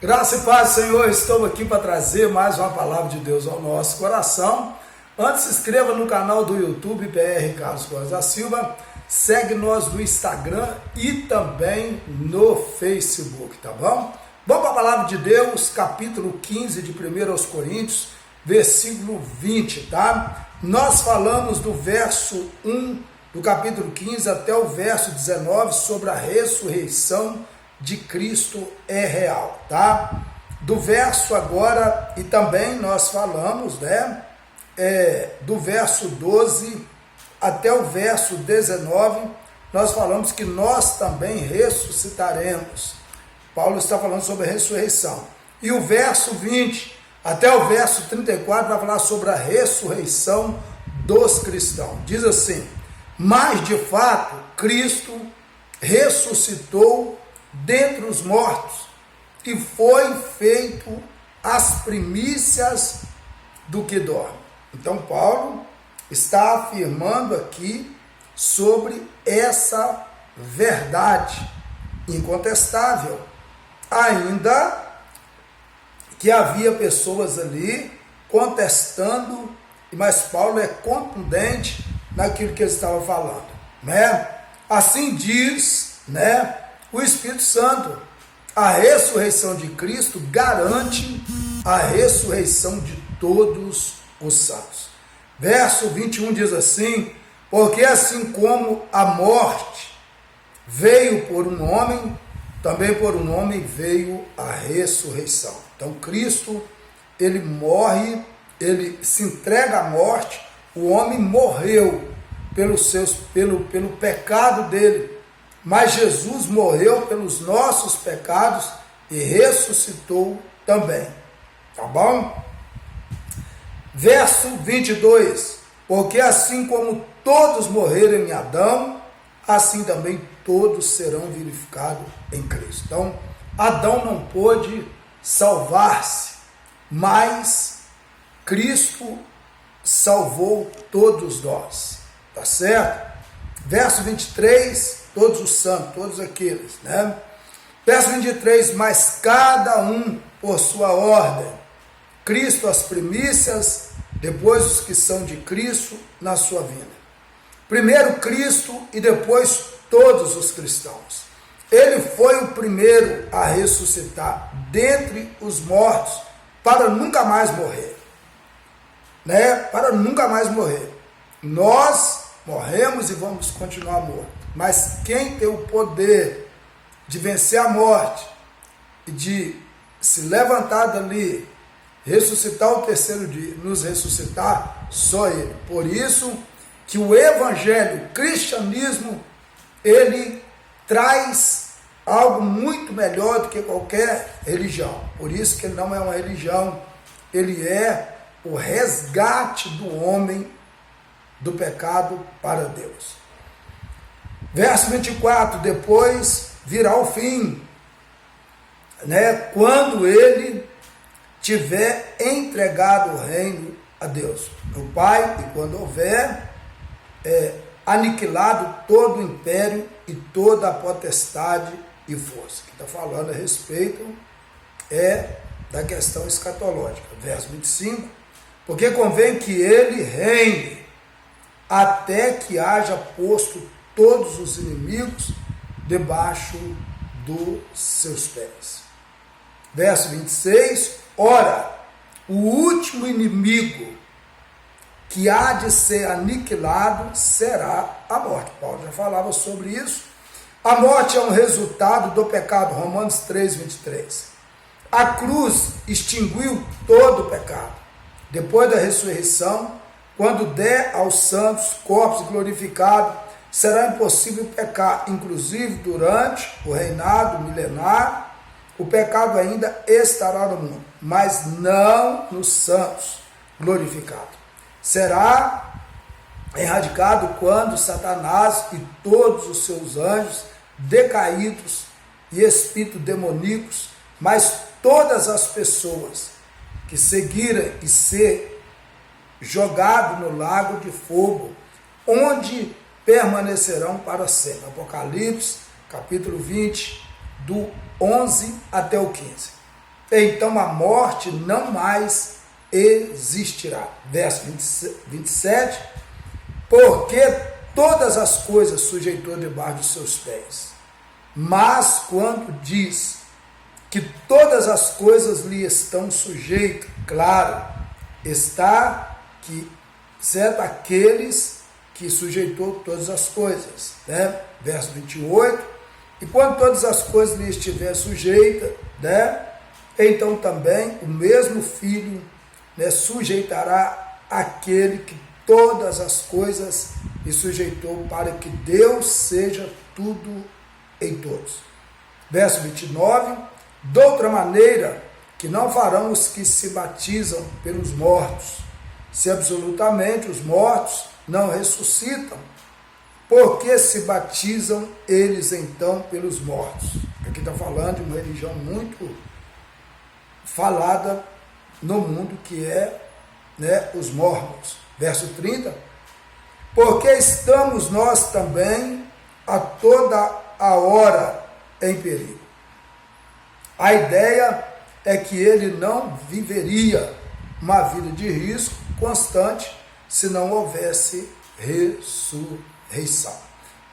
Graça e paz, Senhor, estou aqui para trazer mais uma palavra de Deus ao nosso coração. Antes, se inscreva no canal do YouTube, PR Carlos Góes da Silva, segue nós no Instagram e também no Facebook, tá bom? Vamos para a palavra de Deus, capítulo 15 de 1 aos Coríntios, versículo 20, tá? Nós falamos do verso 1 do capítulo 15 até o verso 19 sobre a ressurreição de Cristo é real, tá? Do verso agora, e também nós falamos, do verso 12 até o verso 19, nós falamos que nós também ressuscitaremos. Paulo está falando sobre a ressurreição. E o verso 20 até o verso 34 vai falar sobre a ressurreição dos cristãos. Diz assim: mas de fato Cristo ressuscitou dentre os mortos e foi feito as primícias do que dorme. Então Paulo está afirmando aqui sobre essa verdade incontestável, ainda que havia pessoas ali contestando, mas Paulo é contundente naquilo que ele estava falando, né? Assim diz, o Espírito Santo, a ressurreição de Cristo garante a ressurreição de todos os santos. Verso 21 diz assim: porque assim como a morte veio por um homem, também por um homem veio a ressurreição. Então Cristo, ele morre, ele se entrega à morte, o homem morreu pelo pecado dele, mas Jesus morreu pelos nossos pecados e ressuscitou também, tá bom? Verso 22, porque assim como todos morreram em Adão, assim também todos serão vivificados em Cristo. Então, Adão não pôde salvar-se, mas Cristo salvou todos nós, tá certo? Verso 23, todos os santos, todos aqueles, Verso 23, mas cada um por sua ordem, Cristo as primícias, depois os que são de Cristo na sua vinda. Primeiro Cristo e depois todos os cristãos. Ele foi o primeiro a ressuscitar dentre os mortos para nunca mais morrer, Para nunca mais morrer. Nós morremos e vamos continuar mortos. Mas quem tem o poder de vencer a morte e de se levantar dali, ressuscitar o terceiro dia, nos ressuscitar, só Ele. Por isso que o Evangelho, o cristianismo, ele traz algo muito melhor do que qualquer religião. Por isso que ele não é uma religião, ele é o resgate do homem do pecado para Deus. Verso 24, depois virá o fim, quando ele tiver entregado o reino a Deus, o Pai, e quando houver aniquilado todo o império e toda a potestade e força. Que está falando a respeito da questão escatológica. Verso 25, porque convém que ele reine até que haja posto todos os inimigos debaixo dos seus pés. Verso 26, ora, o último inimigo que há de ser aniquilado será a morte. Paulo já falava sobre isso. A morte é um resultado do pecado, Romanos 3, 23. A cruz extinguiu todo o pecado. Depois da ressurreição, quando der aos santos corpos glorificados, será impossível pecar, inclusive durante o reinado milenar, o pecado ainda estará no mundo, mas não nos santos glorificados. Será erradicado quando Satanás e todos os seus anjos decaídos e espíritos demoníacos, mas todas as pessoas que seguirem e ser jogado no lago de fogo, onde permanecerão para sempre. Apocalipse, capítulo 20, do 11 até o 15. então a morte não mais existirá. Verso 27, porque todas as coisas sujeitou debaixo dos seus pés. Mas quando diz que todas as coisas lhe estão sujeitas, claro, está que certo aqueles que sujeitou todas as coisas, né? Verso 28, e quando todas as coisas lhe estiver sujeita, né? Então também o mesmo Filho, né, sujeitará aquele que todas as coisas lhe sujeitou, para que Deus seja tudo em todos. Verso 29, de outra maneira que não farão os que se batizam pelos mortos, se absolutamente os mortos não ressuscitam, porque se batizam eles então pelos mortos. Aqui está falando de uma religião muito falada no mundo, que é, né, os mormons. Verso 30, porque estamos nós também a toda a hora em perigo. A ideia é que ele não viveria uma vida de risco constante se não houvesse ressurreição.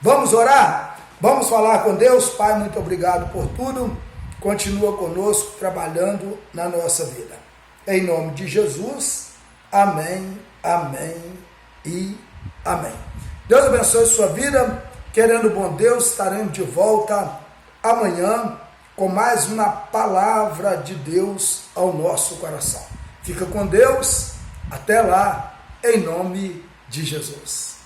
Vamos orar? Vamos falar com Deus? Pai, muito obrigado por tudo. Continua conosco, trabalhando na nossa vida. Em nome de Jesus, amém, amém e amém. Deus abençoe sua vida. Querendo bom Deus, estaremos de volta amanhã com mais uma palavra de Deus ao nosso coração. Fica com Deus. Até lá, em nome de Jesus.